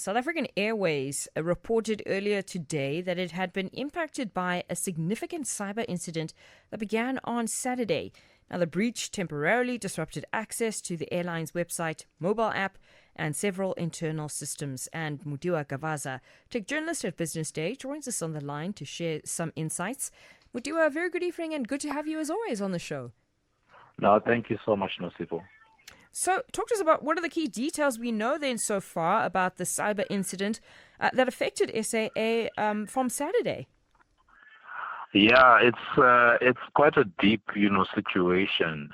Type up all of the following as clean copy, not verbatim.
South African Airways reported earlier today that it had been impacted by a significant cyber incident that began on Saturday. Now, the breach temporarily disrupted access to the airline's website, mobile app, and several internal systems. And Mudiwa Gavaza, tech journalist at Business Day, joins us on the line to share some insights. Mudiwa, a very good evening and good to have you as always on the show. No, thank you so much, Nosipho. So, talk to us about what are the key details we know then so far about the cyber incident that affected SAA from Saturday. Yeah, it's quite a deep, situation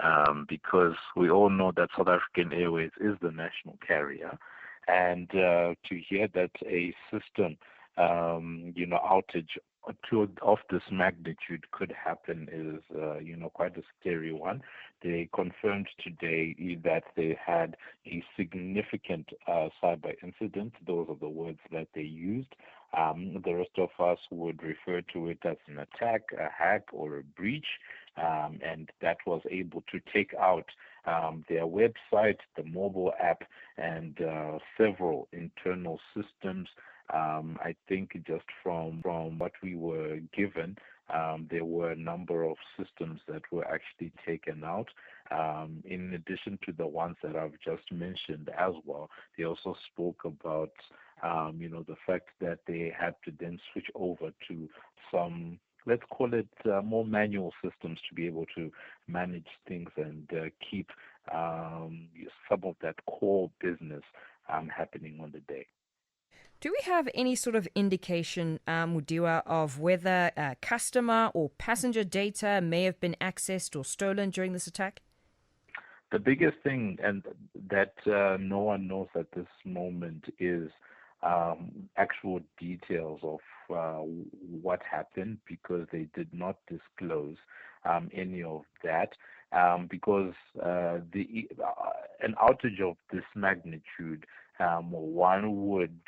because we all know that South African Airways is the national carrier, and to hear that a system, outage of this magnitude could happen is, quite a scary one. They confirmed today that they had a significant cyber incident. Those are the words that they used. The rest of us would refer to it as an attack, a hack, or a breach, and that was able to take out their website, the mobile app, and several internal systems. I think just from what we were given, there were a number of systems that were actually taken out. In addition to the ones that I've just mentioned as well, they also spoke about, the fact that they had to then switch over to some, let's call it more manual systems to be able to manage things and keep some of that core business happening on the day. Do we have any sort of indication, Mudiwa, of whether customer or passenger data may have been accessed or stolen during this attack? The biggest thing, and that no one knows at this moment, is actual details of what happened, because they did not disclose any of that. Because an outage of this magnitude, one would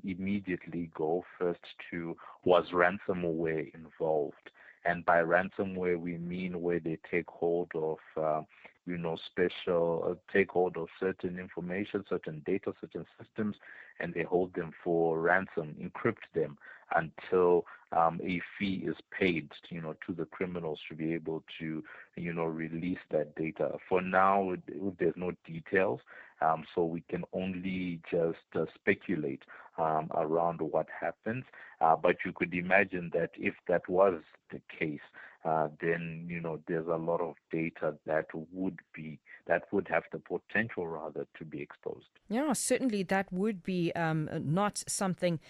immediately go first to, was ransomware involved? And by ransomware, we mean where they take hold of, take hold of certain information, certain data, certain systems, and they hold them for ransom, encrypt them until a fee is paid, to the criminals to be able to, release that data. For now, there's no details, so we can only just speculate around what happens. But you could imagine that if that was the case, then there's a lot of data that would have the potential rather to be exposed. Yeah, certainly that would be not something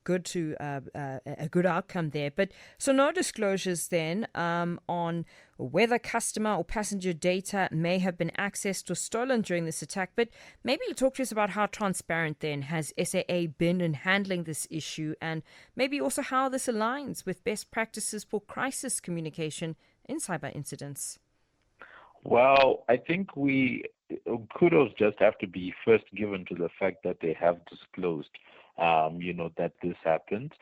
good to a good outcome there. But so no disclosures then on whether customer or passenger data may have been accessed or stolen during this attack. But maybe you talk to us about how transparent then has SAA been in handling this issue, and maybe also how this aligns with best practices for crisis communication in cyber incidents. Well, I think kudos just have to be first given to the fact that they have disclosed, that this happened,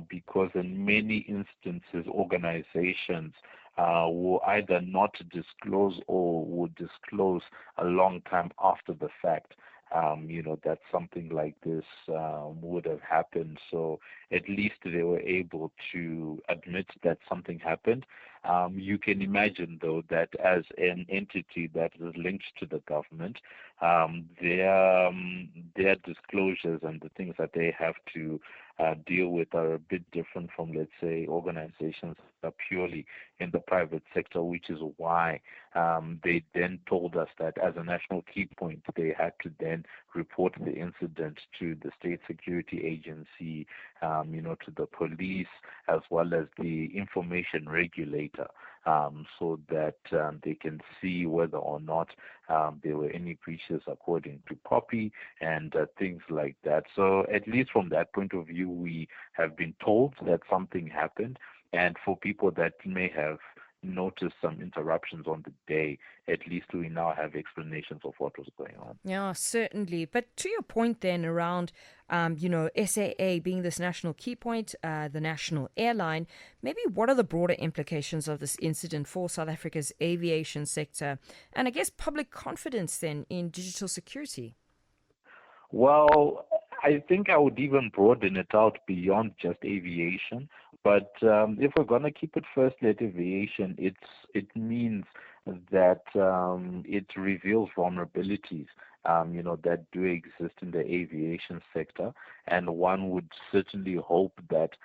because in many instances, organizations will either not disclose or would disclose a long time after the fact. That something like this would have happened. So at least they were able to admit that something happened. You can imagine, though, that as an entity that is linked to the government, their disclosures and the things that they have to deal with are a bit different from, let's say, organizations that are purely in the private sector, which is why they then told us that as a national key point, they had to then report the incident to the state security agency, to the police, as well as the information regulator, so that they can see whether or not there were any breaches according to POPI and things like that. So at least from that point of view, we have been told that something happened. And for people that may have noticed some interruptions on the day, at least we now have explanations of what was going on. Yeah, certainly. But to your point then around, SAA being this national key point, the national airline, maybe what are the broader implications of this incident for South Africa's aviation sector and I guess public confidence then in digital security? Well, I think I would even broaden it out beyond just aviation. But if we're gonna keep it firstly at aviation, it means that it reveals vulnerabilities, that do exist in the aviation sector, and one would certainly hope that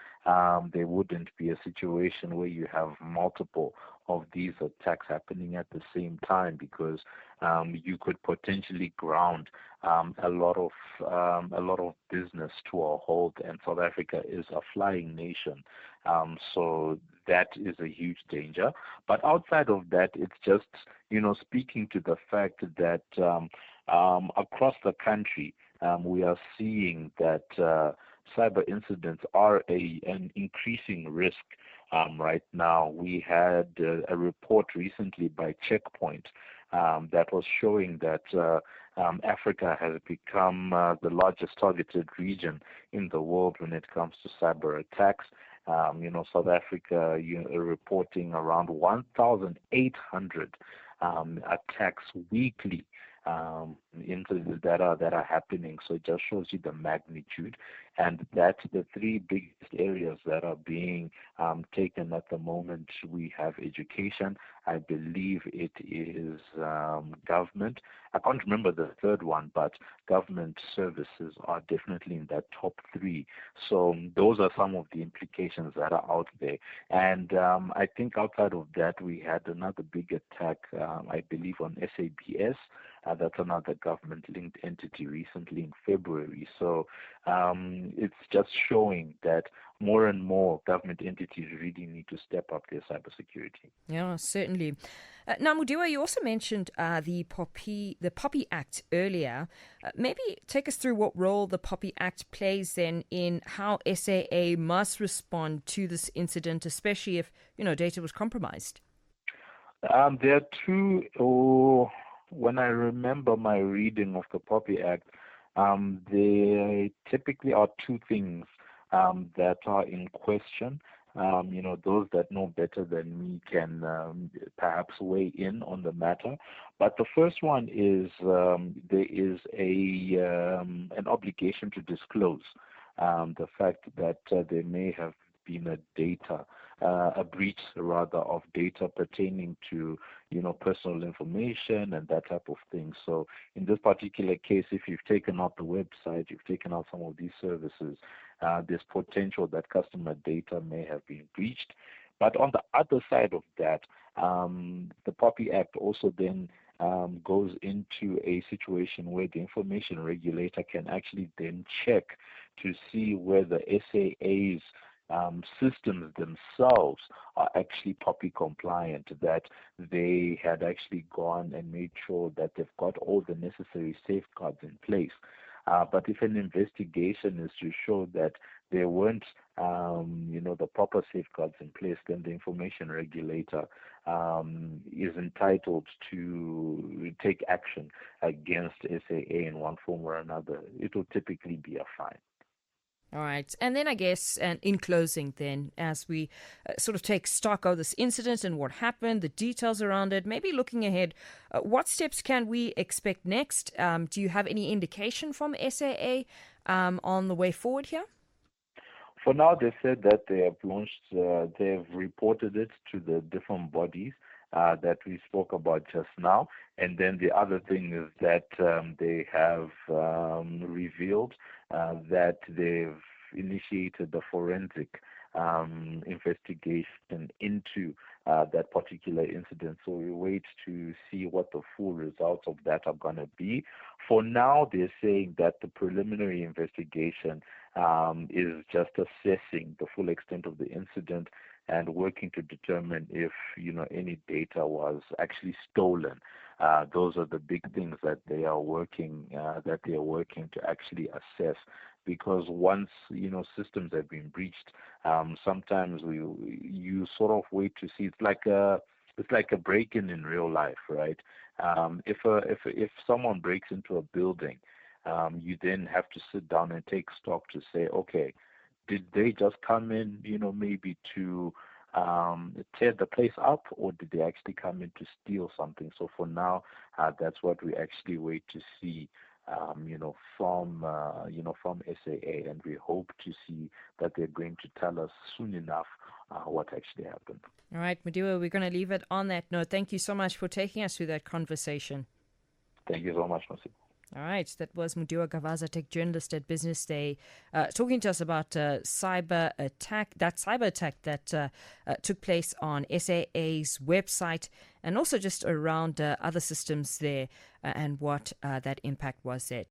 there wouldn't be a situation where you have multiple of these attacks happening at the same time, because you could potentially ground a lot of business to a halt, and South Africa is a flying nation, so that is a huge danger. But outside of that, it's just speaking to the fact that across the country we are seeing that cyber incidents are an increasing risk. Right now, we had a report recently by Checkpoint that was showing that Africa has become the largest targeted region in the world when it comes to cyber attacks. South Africa reporting around 1,800 attacks weekly into the data that are happening. So it just shows you the magnitude, and that's the three biggest areas that are being taken at the moment. We have education. I believe it is government. I can't remember the third one, but government services are definitely in that top three. So those are some of the implications that are out there. And I think outside of that, we had another big attack, I believe, on SABS. That's another government-linked entity recently in February. So it's just showing that more and more government entities really need to step up their cybersecurity. Yeah, certainly. Now, Mudiwa, you also mentioned the Poppy Act earlier. Maybe take us through what role the Poppy Act plays then in how SAA must respond to this incident, especially if data was compromised. There are two. When I remember my reading of the Poppy Act, there typically are two things that are in question. Those that know better than me can perhaps weigh in on the matter. But the first one is there is an obligation to disclose the fact that there may have been a breach rather of data pertaining to personal information and that type of thing. So in this particular case, if you've taken out the website, you've taken out some of these services, there's potential that customer data may have been breached. But on the other side of that, the Poppy Act also then goes into a situation where the information regulator can actually then check to see whether SAA's systems themselves are actually Poppy compliant, that they had actually gone and made sure that they've got all the necessary safeguards in place. But if an investigation is to show that there weren't, the proper safeguards in place, then the information regulator is entitled to take action against SAA in one form or another. It will typically be a fine. All right. And then I guess, and in closing, then, as we sort of take stock of this incident and what happened, the details around it, maybe looking ahead, what steps can we expect next? Do you have any indication from SAA on the way forward here? For now, they said that they have they've reported it to the different bodies that we spoke about just now. And then the other thing is that they have revealed that they've initiated the forensic investigation into that particular incident. So we wait to see what the full results of that are going to be. For now, they're saying that the preliminary investigation is just assessing the full extent of the incident and working to determine if any data was actually stolen. Those are the big things that they are working to actually assess. Because once systems have been breached, sometimes you sort of wait to see. It's like a break-in in real life, right? If someone breaks into a building, you then have to sit down and take stock to say, okay, did they just come in, maybe to tear the place up, or did they actually come in to steal something? So for now, that's what we actually wait to see from SAA, and we hope to see that they're going to tell us soon enough what actually happened. All right, Mudiwa, we're going to leave it on that note. Thank you so much for taking us through that conversation. Thank you so much, Nosipho. All right, that was Mudiwa Gavaza, tech journalist at Business Day, talking to us about cyber attack that took place on SAA's website, and also just around other systems there and what that impact was there.